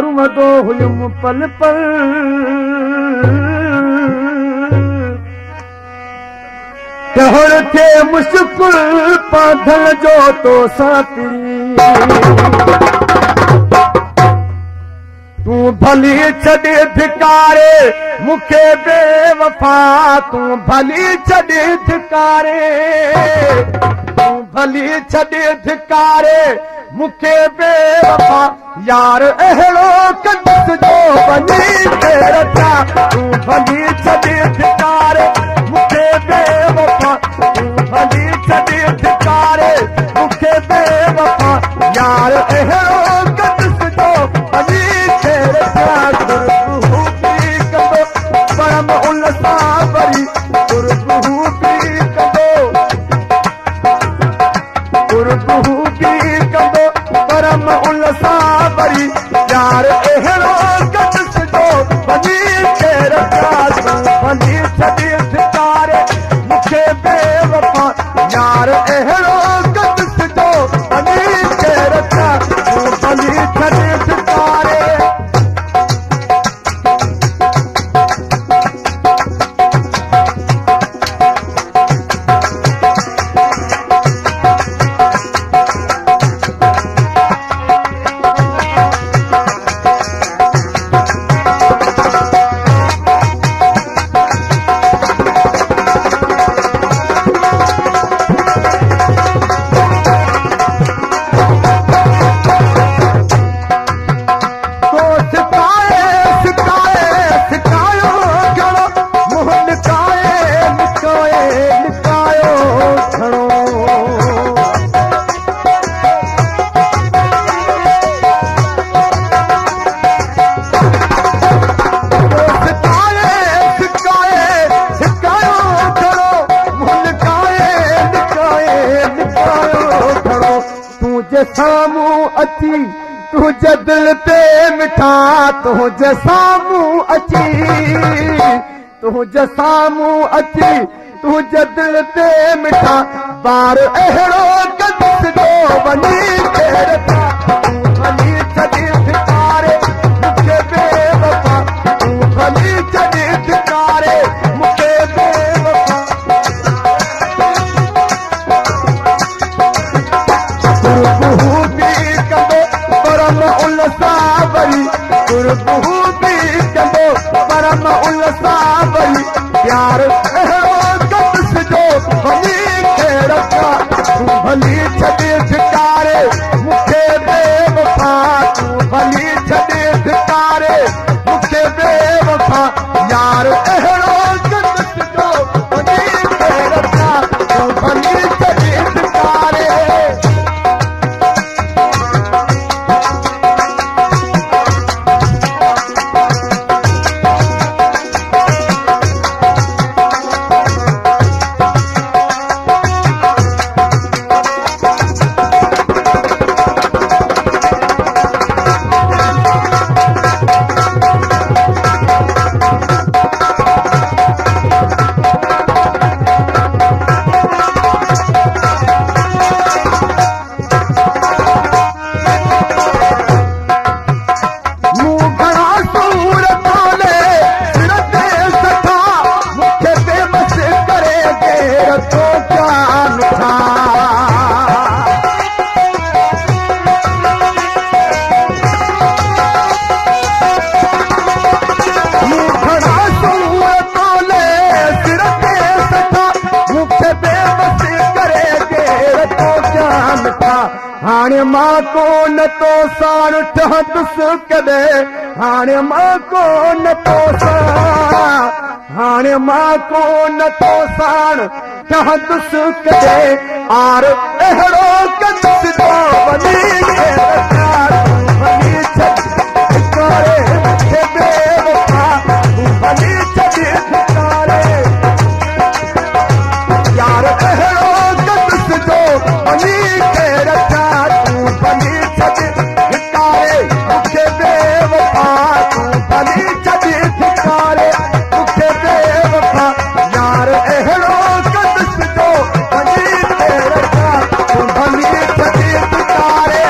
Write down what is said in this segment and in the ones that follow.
मदो हुयुमि पल पल तोहर थे मुश्किल पाधल जो तो साथी तू भली छॾे धिकारे मूंखे बेवफा तू भली छॾे धिकारे तू भली छॾे धिकारे मूंखे बेवफा यार अहिड़ो कंदुस जो वञी तेर था तू भली छॾे धिकारे मूंखे बेवफा तू भली छॾे धिकारे मूंखे बेवफा यार अहिड़ो कंदुस जो वञी तेर था गुरबहू बि कंदो परम उन सां वरी गुरबहू बि कंदो गुरबहू बि कंदो परम उन सां वरी यार अहिड़ो कंदुस जो वञी तेर था तू भली छॾे धिकारे मूंखे बेवफा यार अहिड़ो कंदुस जो वञी तेर था तू भली छॾे धिकारे साम्हूं अची तुंहिंजे दिल ते मिठा तुंहिंजे साम्हूं अची तुंहिंजे साम्हूं अची तुंहिंजे दिल ते मिठा ॿार अहिड़ो कंदुस जो वञी तेर था तू भली छॾे धिकारे मूंखे बेवफा तू भली छॾे धिकारे मूंखे बेवफा गुरबहू बि कंदो परम उन सां वरी गुरबहू बि कंदो परम उन सां वरी प्यार अहिड़ो कंदुस जो वञी तेर था तू भली छॾे धिकारे मूंखे बेवफा तू भली छॾे धिकारे मूंखे बेवफा यार अहिड़ो कंदुस जो वञी तेर था तू भली छॾे धिकारे हाणे मां कोन तो साण ठहंदुस कॾहिं हाणे मां कोन तो साण हाणे मां कोन तो साण ठहंदुस कॾहिं आर अहिड़ो कंदुस जो वञी तेर था तू भली छॾे धिकारे मूंखे बेवफा तू भली छॾे धिकारे यार अहिड़ो कंदुस जो वञी तेर था तू भली छॾे धिकारे मूंखे बेवफा तू भली छॾे धिकारे मूंखे बेवफा यार अहिड़ो कंदुस जो वञी तेर था तू भली छॾे धिकारे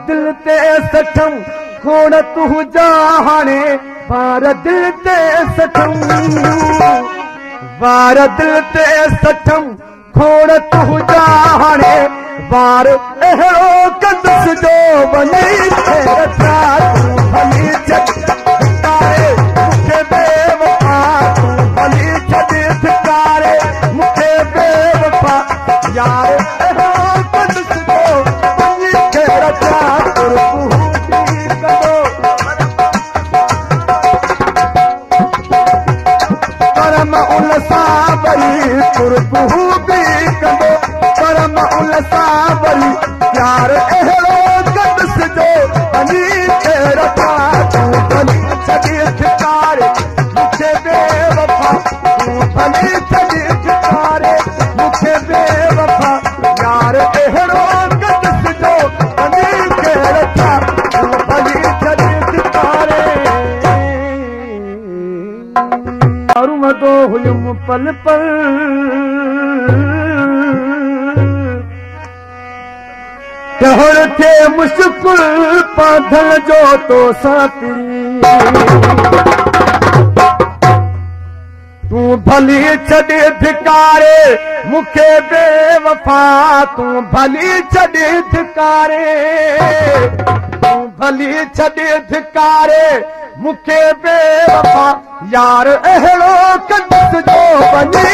दिल ते सठम खोड़ तुंहिंजा हाणे वार दिल ते सठम वार दिल ते सठम खोड़ तुंहिंजा हाणे वार अहिड़ो कंदुसि जो वञी रचा तूं भली छॾ धिकारे मूंखे बेवफा तूं भली छॾ धिकारे मूंखे बेवफा यार अहिड़ो कंदुसि जो वञी रचा परम उन सां वरी कुर्बू बि कंदो परम उन सां वरी प्यार अहिड़ो कंदुसि जो वञी रचा तूं भली छॾ धिकारे मूंखे बेवफा तूं भली छॾ धिकारे मूंखे बेवफा यार अहिड़ो कंदुसि जो वञी रचा तूं भली छॾ धिकारे मदो हुयुम पल पल तोहर थे मुश्किल पाधल जो तो साथी तूं भली छॾ धिकारे मूंखे बेवफा तूं भली छॾ धिकारे तूं भली छॾ धिकारे मूंखे बेवफा यार अहिड़ो कंदुसि जो वञी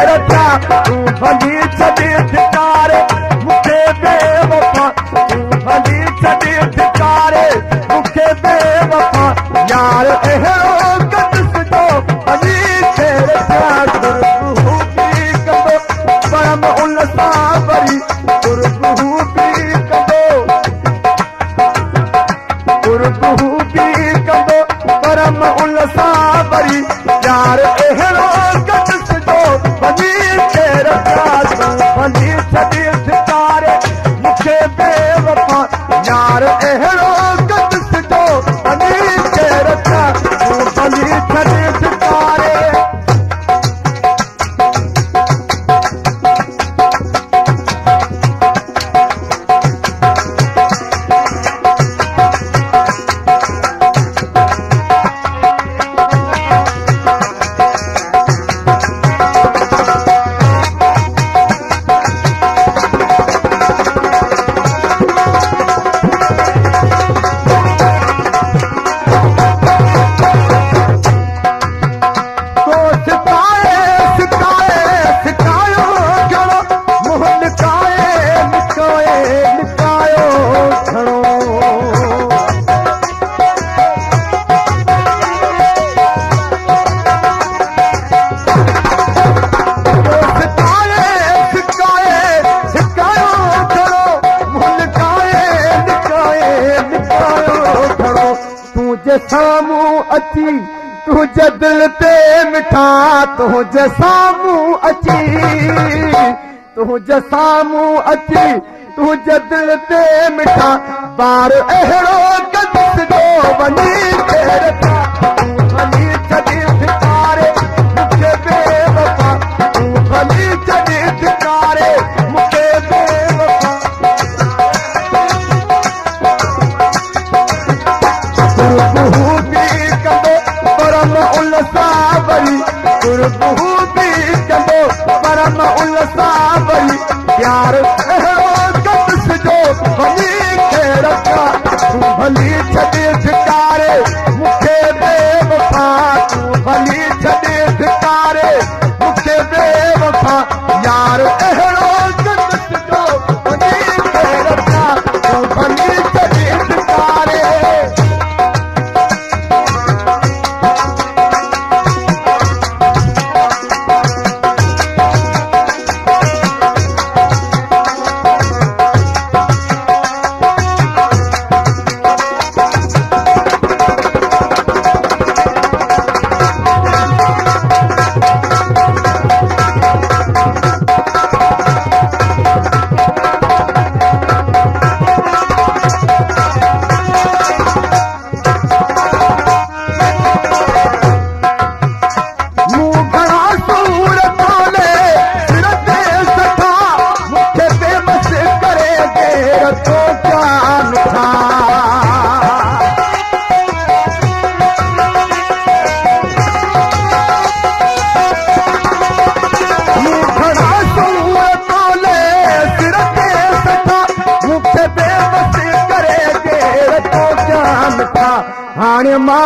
रचा तूं भली छॾ धिकारे मूंखे बेवफा तूं भली छॾ धिकारे मूंखे बेवफा यार अहिड़ो कंदुसि जो वञी रचा गुरबू बि कंदो परम उन सां वरी गुरबू बि कंदो गुरबू बि कंदो परम उन सां वरी यार अहिड़ो कंदुसि जो वञी रचा तूं भली छॾ धिकारे मूंखे बेवफा यार अहिड़ो कंदुसि जो वञी रचा तूं भली छॾ धिकारे साम्हूं अची तुंहिंजे दिल ते मिठा तुंहिंजे साम्हूं अची तुंहिंजे साम्हूं अची तुंहिंजे दिल ते मिठा बार अहिड़ो कंदुसि जो वञी रचा तूं भली छॾ धिकारे मूंखे बेवफा तूं भली छॾ धिकारे मूंखे बेवफा गुरबू बि कंदो परम उन सां वरी गुरबू बि कंदो परम उन सां वरी प्यार अहिड़ो कंदुसि जो वञी रचा तूं भली छॾ धिकारे मूंखे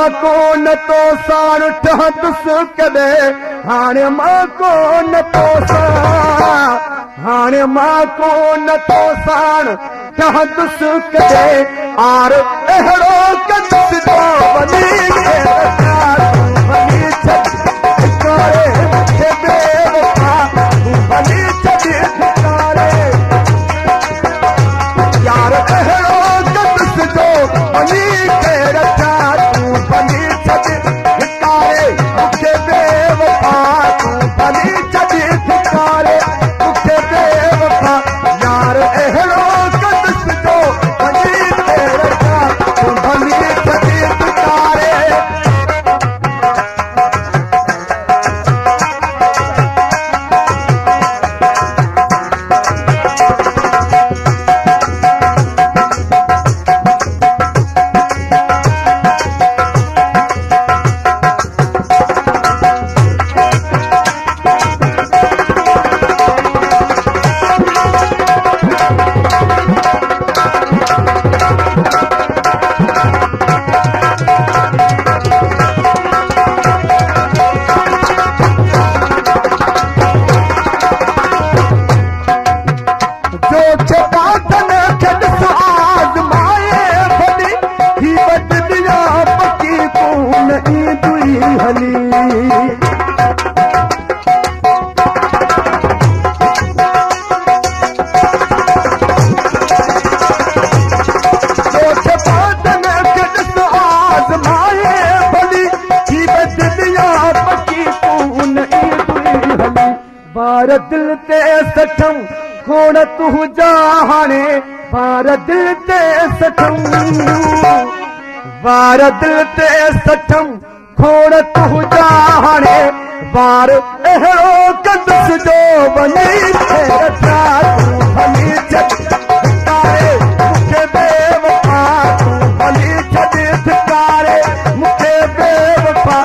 मां कोन तो साण ठहंदुसि कॾहिं हाणे मां कोन तो साण हाणे मां कोन तो साण ठहंदुसि कॾहिं आर अहिड़ो कंदुसि तो वञी वञी करे मूंखे बेवफा वञी करे यार अहिड़ो कंदुसि जो वञी करे तूं वञी करे मूंखे बेवफा तूं वञी करे मूंखे बेवफा यार अहिड़ो कंदुसि जो वञी करे तूं वञी करे दिल ते सठम खोड़ तुंहिंजा हाणे बार दिल ते सठम बार दिल ते सठम खोड़ तुंहिंजा हाणे बार अहिड़ो कंदुसि जो वञी मूंखे बेवफा तूं वञी धिकारे मूंखे बेवफा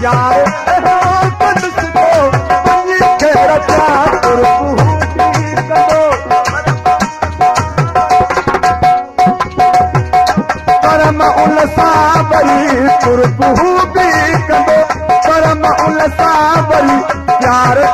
यार अहिड़ो कंदुसि जो परम उन सां वरी तुरबू बि कंदो परम उन सां वरी प्यार